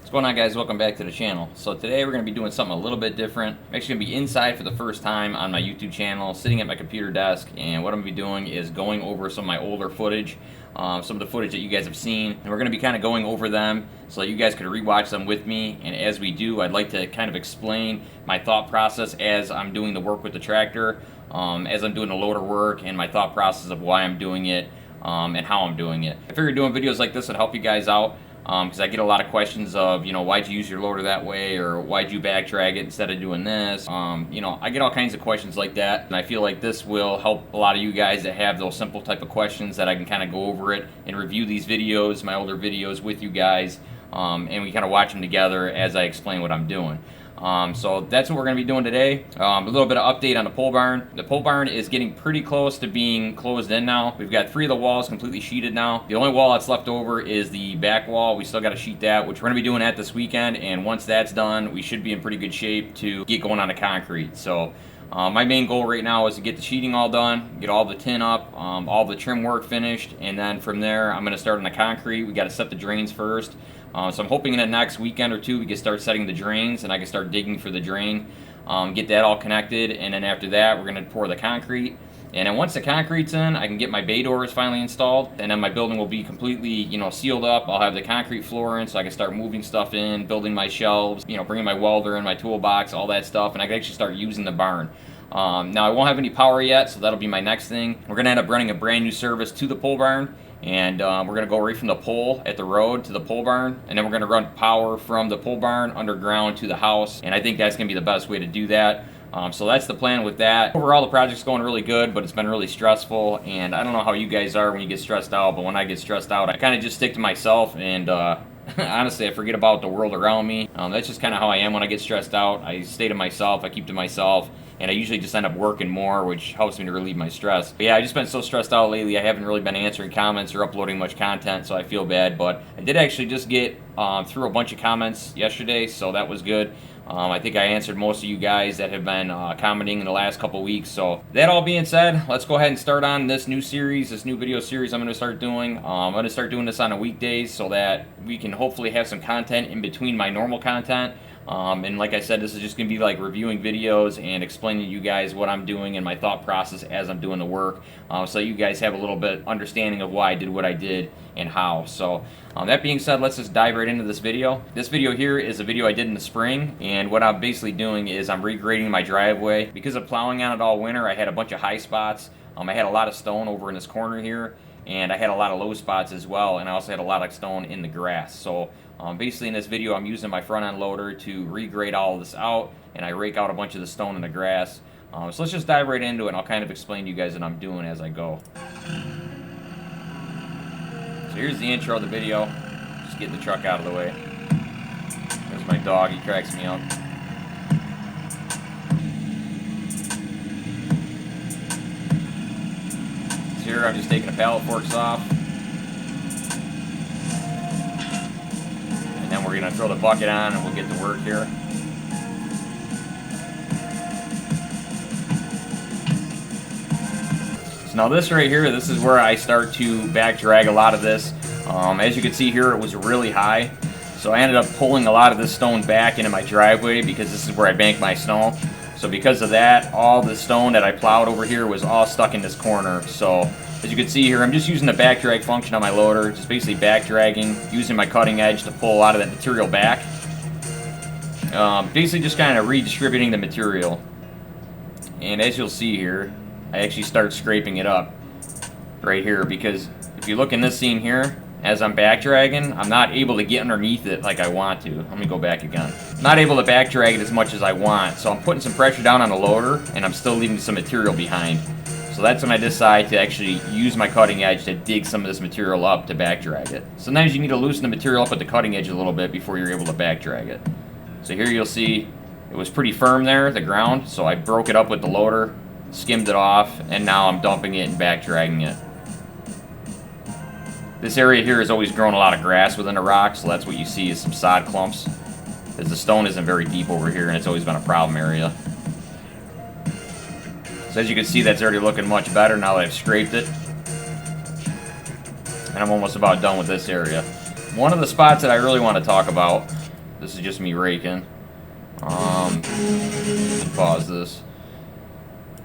What's going on, guys? Welcome back to the channel. So today we're going to be doing something a little bit different. I'm actually going to be inside for the first time on my YouTube channel, sitting at my computer desk, and what I'm going to be doing is going over some of my older footage, some of the footage that you guys have seen, and we're going to be kind of going over them so that you guys could rewatch them with me. And as we do, I'd like to kind of explain my thought process as I'm doing the work with the tractor, as I'm doing the loader work, and my thought process of why I'm doing it and how I'm doing it. I figured doing videos like this would help you guys out. Because I get a lot of questions of, why'd you use your loader that way, or why'd you back drag it instead of doing this? I get all kinds of questions like that, and I feel like this will help a lot of you guys that have those simple type of questions, that I can kind of go over it and review these videos, my older videos, with you guys, and we kind of watch them together as I explain what I'm doing. So that's what we're going to be doing today. A little bit of update on the pole barn. The pole barn is getting pretty close to being closed in now. We've got 3 of the walls completely sheeted now. The only wall that's left over is the back wall. We still got to sheet that, which we're going to be doing that this weekend. And once that's done, we should be in pretty good shape to get going on the concrete. So my main goal right now is to get the sheeting all done, get all the tin up, all the trim work finished, and then from there I'm going to start on the concrete. We got to set the drains first. So I'm hoping in the next weekend or two we can start setting the drains, and I can start digging for the drain, get that all connected, and then after that we're going to pour the concrete. And then once the concrete's in, I can get my bay doors finally installed, and then my building will be completely, sealed up. I'll have the concrete floor in, so I can start moving stuff in, building my shelves, bringing my welder in, my toolbox, all that stuff, and I can actually start using the barn. Now I won't have any power yet, so that'll be my next thing. We're going to end up running a brand new service to the pole barn, and we're going to go right from the pole at the road to the pole barn, and then we're going to run power from the pole barn underground to the house, and I think that's going to be the best way to do that. So that's the plan with that. Overall, the project's going really good, but it's been really stressful, and I don't know how you guys are when you get stressed out, but when I get stressed out, I kind of just stick to myself, and honestly, I forget about the world around me. That's just kind of how I am when I get stressed out. I stay to myself, I keep to myself, and I usually just end up working more, which helps me to relieve my stress. But yeah, I've just been so stressed out lately. I haven't really been answering comments or uploading much content, so I feel bad. But I did actually just get through a bunch of comments yesterday, so that was good. I think I answered most of you guys that have been commenting in the last couple weeks. So that all being said, let's go ahead and start on this new series, this new video series I'm going to start doing. I'm going to start doing this on the weekdays so that we can hopefully have some content in between my normal content. And like I said, this is just going to be like reviewing videos and explaining to you guys what I'm doing and my thought process as I'm doing the work, so you guys have a little bit understanding of why I did what I did and how. So that being said, let's just dive right into this video. This video here is a video I did in the spring, and what I'm basically doing is I'm regrading my driveway. Because of plowing on it all winter, I had a bunch of high spots. I had a lot of stone over in this corner here, and I had a lot of low spots as well, and I also had a lot of stone in the grass. So basically in this video, I'm using my front end loader to regrade all of this out, and I rake out a bunch of the stone in the grass. So let's just dive right into it, and I'll kind of explain to you guys what I'm doing as I go. So here's the intro of the video. Just get the truck out of the way. There's my dog, he cracks me up. So here I'm just taking the pallet forks off. And then we're going to throw the bucket on and we'll get to work here. So now this right here, this is where I start to back drag a lot of this. As you can see here, it was really high. So I ended up pulling a lot of this stone back into my driveway because this is where I bank my snow. So because of that, all the stone that I plowed over here was all stuck in this corner. So as you can see here, I'm just using the back drag function on my loader, just basically back dragging, using my cutting edge to pull a lot of that material back. Basically just kind of redistributing the material. And as you'll see here, I actually start scraping it up right here, because if you look in this scene here, as I'm back dragging, I'm not able to get underneath it like I want to. Let me go back again. I'm not able to back drag it as much as I want, so I'm putting some pressure down on the loader, and I'm still leaving some material behind. So that's when I decide to actually use my cutting edge to dig some of this material up to back drag it. Sometimes you need to loosen the material up with the cutting edge a little bit before you're able to back drag it. So here you'll see it was pretty firm there, the ground, so I broke it up with the loader, skimmed it off, and now I'm dumping it and back dragging it. This area here has always grown a lot of grass within the rock, so that's what you see is some sod clumps, as the stone isn't very deep over here and it's always been a problem area. So as you can see, that's already looking much better now that I've scraped it. And I'm almost about done with this area. One of the spots that I really want to talk about This is just me raking. Pause this.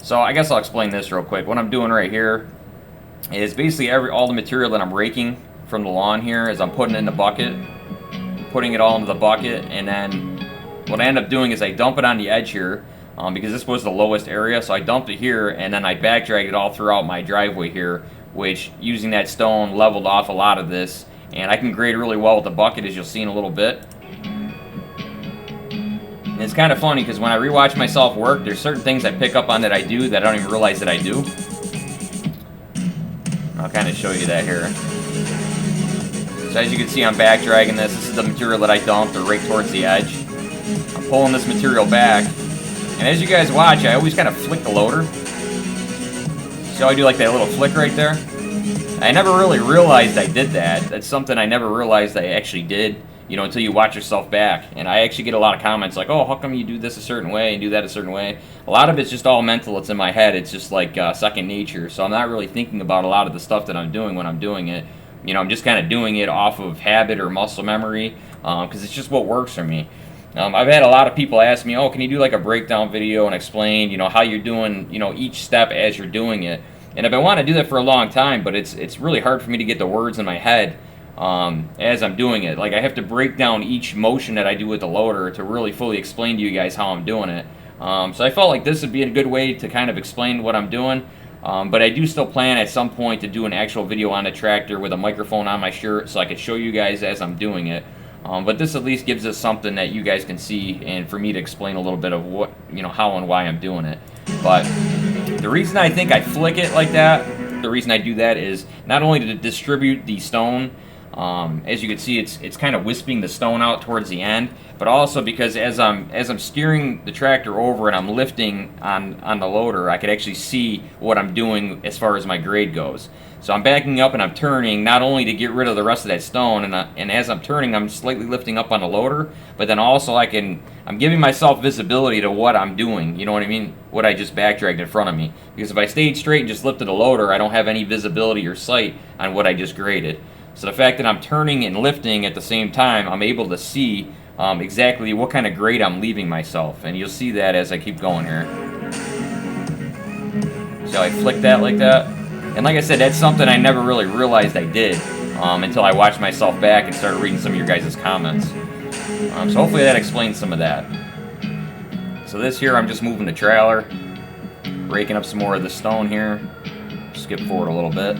So I guess I'll explain this real quick. What I'm doing right here is basically all the material that I'm raking from the lawn here is I'm putting it in the bucket, putting it all into the bucket, and then what I end up doing is I dump it on the edge here because this was the lowest area, so I dumped it here and then I back dragged it all throughout my driveway here, which using that stone leveled off a lot of this, and I can grade really well with the bucket, as you'll see in a little bit. And it's kind of funny because when I rewatch myself work, there's certain things I pick up on that I do that I don't even realize that I do. I'll kind of show you that here. So as you can see, I'm back dragging this. This is the material that I dumped or raked towards the edge. I'm pulling this material back, and as you guys watch, I always kind of flick the loader. So I do like that little flick right there. I never really realized I did that. That's something I never realized I actually did, you know, until you watch yourself back. And I actually get a lot of comments like, oh, how come you do this a certain way and do that a certain way? A lot of it's just all mental. It's in my head. It's just like second nature. So I'm not really thinking about a lot of the stuff that I'm doing when I'm doing it. You know, I'm just kind of doing it off of habit or muscle memory because it's just what works for me. I've had a lot of people ask me, oh, can you do like a breakdown video and explain, you know, how you're doing, you know, each step as you're doing it. And I've been wanting to do that for a long time, but it's really hard for me to get the words in my head as I'm doing it. Like I have to break down each motion that I do with the loader to really fully explain to you guys how I'm doing it. So I felt like this would be a good way to kind of explain what I'm doing. But I do still plan at some point to do an actual video on the tractor with a microphone on my shirt so I could show you guys as I'm doing it. But this at least gives us something that you guys can see and for me to explain a little bit of what, you know, how and why I'm doing it. But the reason I think I flick it like that, the reason I do that is not only to distribute the stone, as you can see, it's kind of wisping the stone out towards the end, but also because as I'm steering the tractor over and I'm lifting on the loader, I could actually see what I'm doing as far as my grade goes. So I'm backing up and I'm turning not only to get rid of the rest of that stone, and as I'm turning, I'm slightly lifting up on the loader, but then also I'm giving myself visibility to what I'm doing. You know what I mean? What I just back dragged in front of me. Because if I stayed straight and just lifted the loader, I don't have any visibility or sight on what I just graded. So the fact that I'm turning and lifting at the same time, I'm able to see exactly what kind of grade I'm leaving myself. And you'll see that as I keep going here. So I flick that like that. And like I said, that's something I never really realized I did until I watched myself back and started reading some of your guys' comments. So hopefully that explains some of that. So this here, I'm just moving the trailer, raking up some more of the stone here. Skip forward a little bit.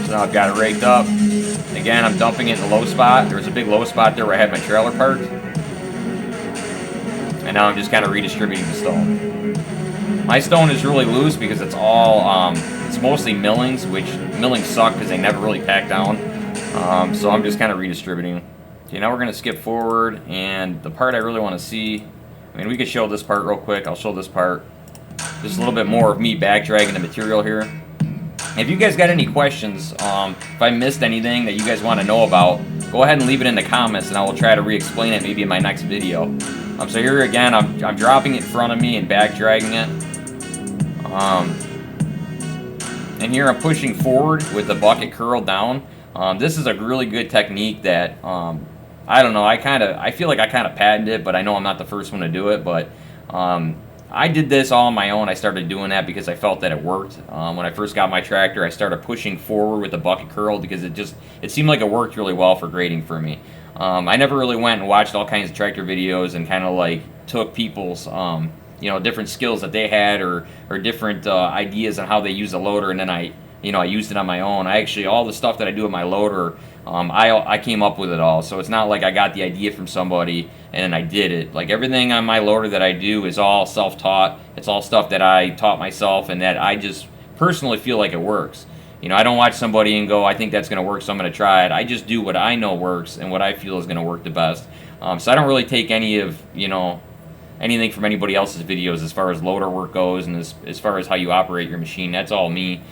So now I've got it raked up. Again, I'm dumping it in the low spot. There was a big low spot there where I had my trailer parked. And now I'm just kind of redistributing the stone. My stone is really loose because it's all, it's mostly millings, which millings suck because they never really pack down. So I'm just kind of redistributing. Okay, now we're going to skip forward, and the part I really want to see, I mean, we could show this part real quick. I'll show this part. Just a little bit more of me back dragging the material here. If you guys got any questions, if I missed anything that you guys want to know about, go ahead and leave it in the comments, and I will try to re-explain it maybe in my next video. So here again, I'm dropping it in front of me and back dragging it. And here I'm pushing forward with the bucket curled down. This is a really good technique that, I don't know, I feel like I kind of patented it, but I know I'm not the first one to do it, but I did this all on my own. I started doing that because I felt that it worked. When I first got my tractor, I started pushing forward with the bucket curl because it seemed like it worked really well for grading for me. I never really went and watched all kinds of tractor videos and kind of like took people's you know, different skills that they had or different ideas on how they use a loader, and then I used it on my own. All the stuff that I do with my loader, I came up with it all. So it's not like I got the idea from somebody and then I did it. Like everything on my loader that I do is all self-taught. It's all stuff that I taught myself and that I just personally feel like it works. You know, I don't watch somebody and go, I think that's going to work, so I'm going to try it. I just do what I know works and what I feel is going to work the best. So I don't really take any of, you know, anything from anybody else's videos as far as loader work goes and as far as how you operate your machine. That's all me.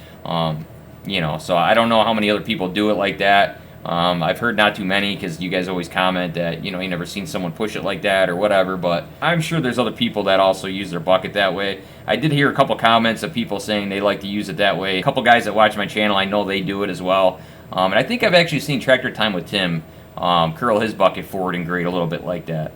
You know, so I don't know how many other people do it like that. I've heard not too many because you guys always comment that, you know, you never seen someone push it like that or whatever, but I'm sure there's other people that also use their bucket that way. I did hear a couple comments of people saying they like to use it that way. A couple guys that watch my channel, I know they do it as well. And I think I've actually seen Tractor Time with Tim curl his bucket forward and grade a little bit like that.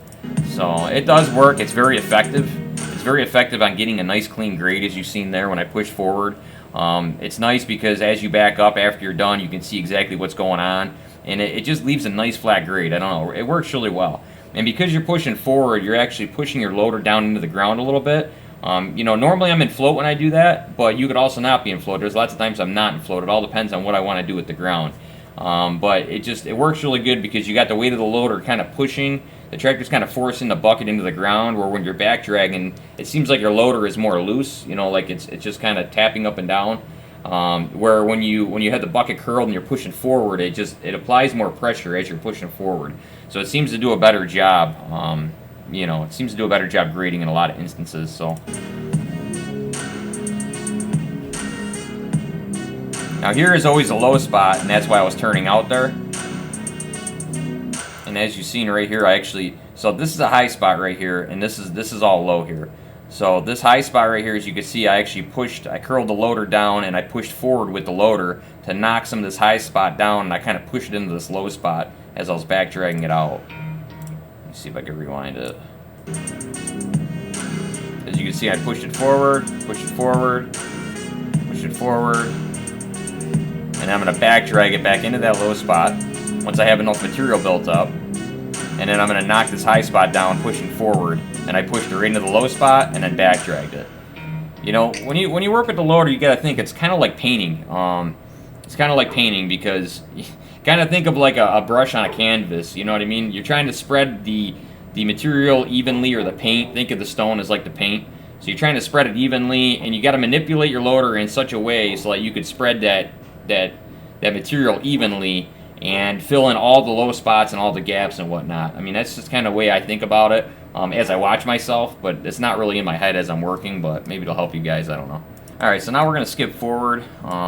So it does work. It's very effective. It's very effective on getting a nice clean grade, as you've seen there when I push forward. It's nice because as you back up after you're done, you can see exactly what's going on, and it just leaves a nice flat grade. I don't know, it works really well. And because you're pushing forward, you're actually pushing your loader down into the ground a little bit. You know, normally I'm in float when I do that, but you could also not be in float. There's lots of times I'm not in float. It all depends on what I want to do with the ground. But it works really good because you got the weight of the loader kind of pushing. The tractor's kind of forcing the bucket into the ground, where when you're back dragging, it seems like your loader is more loose, you know, like it's just kind of tapping up and down. Where when you have the bucket curled and you're pushing forward, it applies more pressure as you're pushing forward. So it seems to do a better job. You know, it seems to do a better job grading in a lot of instances. So now here is always a low spot, and that's why I was turning out there. And as you've seen right here, so this is a high spot right here, and this is all low here. So this high spot right here, as you can see, I curled the loader down and I pushed forward with the loader to knock some of this high spot down, and I kind of pushed it into this low spot as I was back dragging it out. Let's see if I can rewind it. As you can see, I pushed it forward, pushed it forward, pushed it forward, and I'm going to back drag it back into that low spot once I have enough material built up. And then I'm going to knock this high spot down, pushing forward, and I pushed it right into the low spot and then back dragged it. You know, when you work with the loader, you got to think it's kind of like painting. It's kind of like painting because you kind of think of like a brush on a canvas. You know what I mean? You're trying to spread the material evenly, or the paint. Think of the stone as like the paint. So you're trying to spread it evenly, and you got to manipulate your loader in such a way so that you could spread that material evenly and fill in all the low spots and all the gaps and whatnot. I mean, that's just kind of the way I think about it as I watch myself, but it's not really in my head as I'm working, but maybe it'll help you guys, I don't know. Alright, so now we're going to skip forward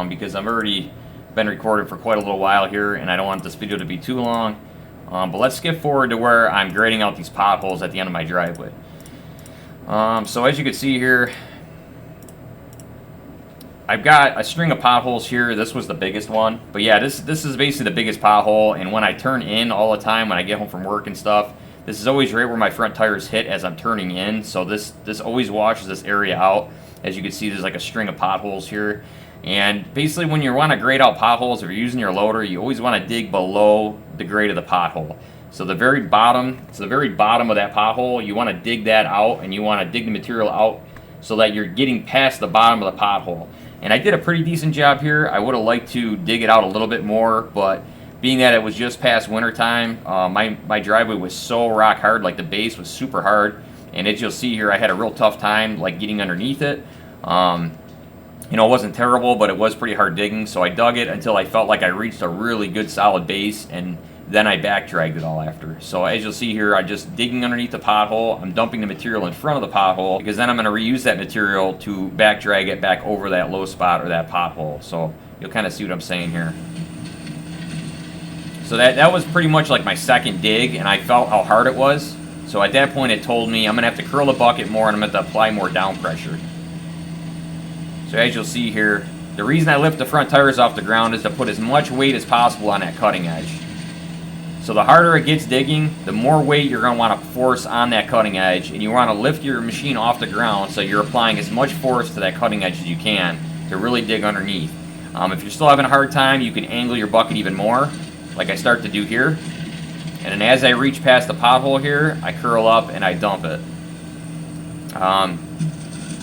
because I've already been recording for quite a little while here, and I don't want this video to be too long. But let's skip forward to where I'm grading out these potholes at the end of my driveway. So as you can see here, I've got a string of potholes here. This was the biggest one. But yeah, this is basically the biggest pothole. And when I turn in all the time, when I get home from work and stuff, this is always right where my front tires hit as I'm turning in. So this always washes this area out. As you can see, there's like a string of potholes here. And basically when you want to grade out potholes, if you're using your loader, you always want to dig below the grade of the pothole. So the very bottom of that pothole, you want to dig that out, and you want to dig the material out so that you're getting past the bottom of the pothole. And I did a pretty decent job here. I would have liked to dig it out a little bit more, but being that it was just past winter time, my driveway was so rock hard, like the base was super hard, and as you'll see here, I had a real tough time like getting underneath it. You know, it wasn't terrible, but it was pretty hard digging, so I dug it until I felt like I reached a really good solid base, and then I back dragged it all after. So as you'll see here, I'm just digging underneath the pothole. I'm dumping the material in front of the pothole, because then I'm going to reuse that material to back drag it back over that low spot or that pothole. So you'll kind of see what I'm saying here. So that was pretty much like my second dig, and I felt how hard it was. So at that point it told me I'm going to have to curl the bucket more, and I'm going to have to apply more down pressure. So as you'll see here, the reason I lift the front tires off the ground is to put as much weight as possible on that cutting edge. So the harder it gets digging, the more weight you're going to want to force on that cutting edge, and you want to lift your machine off the ground so you're applying as much force to that cutting edge as you can to really dig underneath. If you're still having a hard time, you can angle your bucket even more, like I start to do here. And then as I reach past the pothole here, I curl up and I dump it.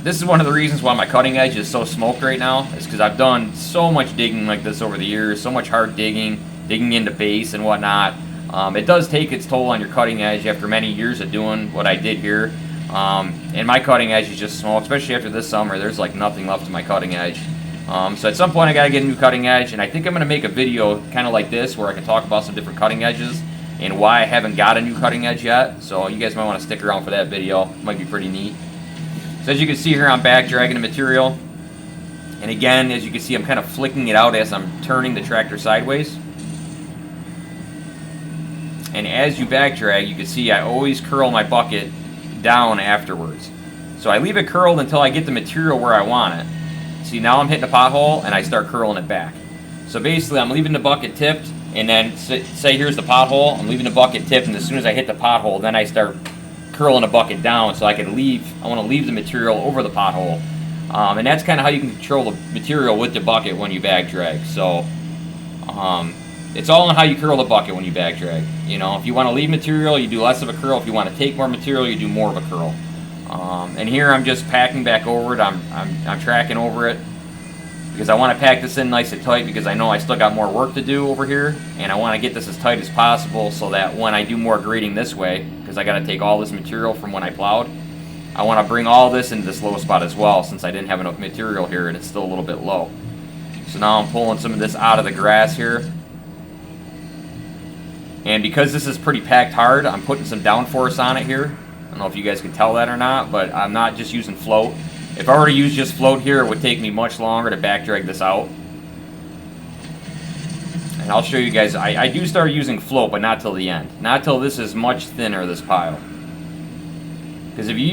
This is one of the reasons why my cutting edge is so smoked right now, is because I've done so much digging like this over the years, so much hard digging into base and whatnot. It does take its toll on your cutting edge after many years of doing what I did here. And my cutting edge is just small, especially after this summer. There's like nothing left of my cutting edge. So at some point I gotta get a new cutting edge, and I think I'm gonna make a video kind of like this where I can talk about some different cutting edges and why I haven't got a new cutting edge yet. So you guys might want to stick around for that video. It might be pretty neat. So as you can see here, I'm back dragging the material. And again, as you can see, I'm kind of flicking it out as I'm turning the tractor sideways. And as you back drag, you can see I always curl my bucket down afterwards. So I leave it curled until I get the material where I want it. See, now I'm hitting a pothole and I start curling it back. So basically I'm leaving the bucket tipped And then say here's the pothole, I'm leaving the bucket tipped, and as soon as I hit the pothole, then I start curling the bucket down so I want to leave the material over the pothole. And that's kind of how you can control the material with the bucket when you bag drag. So it's all on how you curl the bucket when you bag drag. You know, if you want to leave material, you do less of a curl. If you want to take more material, you do more of a curl. And here I'm just packing back over it. I'm tracking over it because I want to pack this in nice and tight because I know I still got more work to do over here, and I want to get this as tight as possible so that when I do more grading this way, because I got to take all this material from when I plowed, I want to bring all this into this low spot as well, since I didn't have enough material here and it's still a little bit low. So now I'm pulling some of this out of the grass here. And because this is pretty packed hard, I'm putting some downforce on it here. I don't know if you guys can tell that or not, but I'm not just using float. If I were to use just float here, it would take me much longer to back drag this out. And I'll show you guys, I do start using float, but not till the end. Not till this is much thinner, this pile. Because if you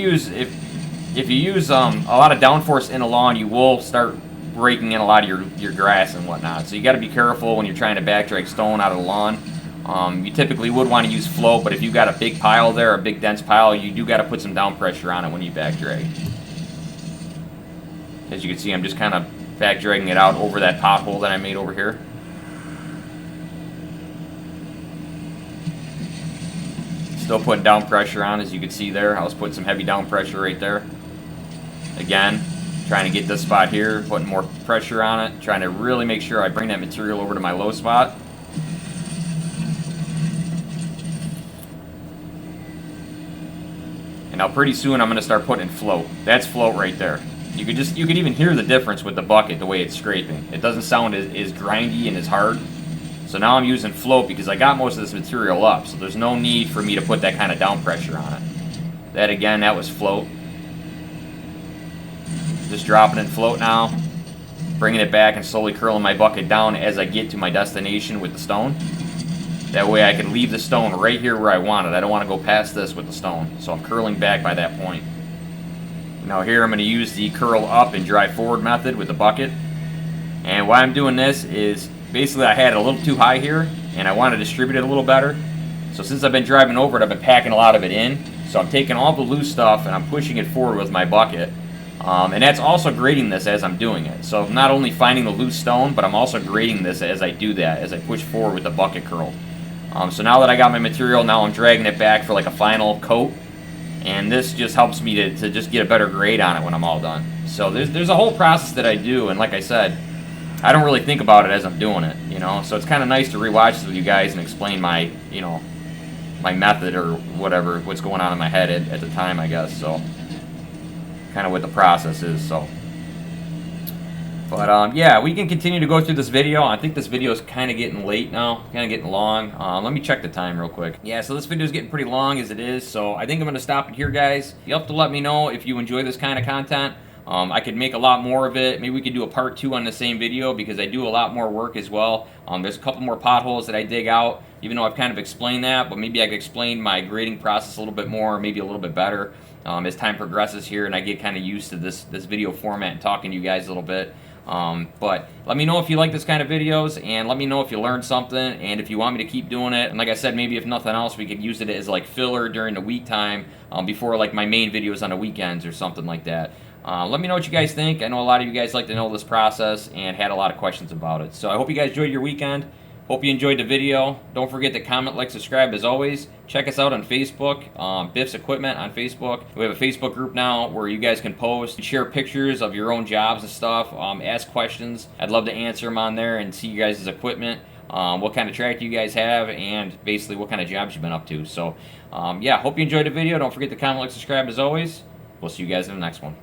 use a lot of downforce in a lawn, you will start breaking in a lot of your grass and whatnot. So you got to be careful when you're trying to back drag stone out of the lawn. You typically would want to use float, but if you've got a big pile there, a big dense pile, you do got to put some down pressure on it when you back drag. As you can see, I'm just kind of back dragging it out over that pothole that I made over here. Still putting down pressure on, as you can see there. I was putting some heavy down pressure right there. Again, trying to get this spot here, putting more pressure on it, trying to really make sure I bring that material over to my low spot. And now pretty soon I'm going to start putting in float. That's float right there. You could even hear the difference with the bucket, the way it's scraping. It doesn't sound as grindy and as hard. So now I'm using float because I got most of this material up, so there's no need for me to put that kind of down pressure on it. That again, that was float. Just dropping in float now, bringing it back and slowly curling my bucket down as I get to my destination with the stone. That way I can leave the stone right here where I want it. I don't want to go past this with the stone, so I'm curling back by that point. Now here I'm going to use the curl up and drive forward method with the bucket. And why I'm doing this is basically I had it a little too high here and I want to distribute it a little better. So since I've been driving over it, I've been packing a lot of it in. So I'm taking all the loose stuff and I'm pushing it forward with my bucket. And that's also grading this as I'm doing it. So I'm not only finding the loose stone, but I'm also grading this as I do that, as I push forward with the bucket curl. So now that I got my material, now I'm dragging it back for like a final coat. And this just helps me to just get a better grade on it when I'm all done. So there's a whole process that I do, and like I said, I don't really think about it as I'm doing it, you know. So it's kind of nice to rewatch this with you guys and explain my, you know, my method or whatever, what's going on in my head at the time, I guess. So kind of what the process is. So, but yeah, we can continue to go through this video. I think this video is kind of getting late now, kind of getting long. Let me check the time real quick. Yeah, so this video is getting pretty long as it is, so I think I'm going to stop it here, guys. You'll have to let me know if you enjoy this kind of content. I could make a lot more of it. Maybe we could do a part 2 on the same video because I do a lot more work as well. There's a couple more potholes that I dig out, even though I've kind of explained that, but maybe I could explain my grading process a little bit more, maybe a little bit better as time progresses here and I get kind of used to this video format and talking to you guys a little bit. But let me know if you like this kind of videos, and let me know if you learned something, and if you want me to keep doing it. And like I said, maybe if nothing else, we could use it as like filler during the week time before like my main videos on the weekends or something like that. Let me know what you guys think. I know a lot of you guys like to know this process and had a lot of questions about it. So I hope you guys enjoyed your weekend. Hope you enjoyed the video. Don't forget to comment, like, subscribe as always. Check us out on Facebook, Biffs Equipment on Facebook. We have a Facebook group now where you guys can post, share pictures of your own jobs and stuff, ask questions. I'd love to answer them on there and see you guys' equipment, what kind of tractor you guys have, and basically what kind of jobs you've been up to. So, yeah, hope you enjoyed the video. Don't forget to comment, like, subscribe as always. We'll see you guys in the next one.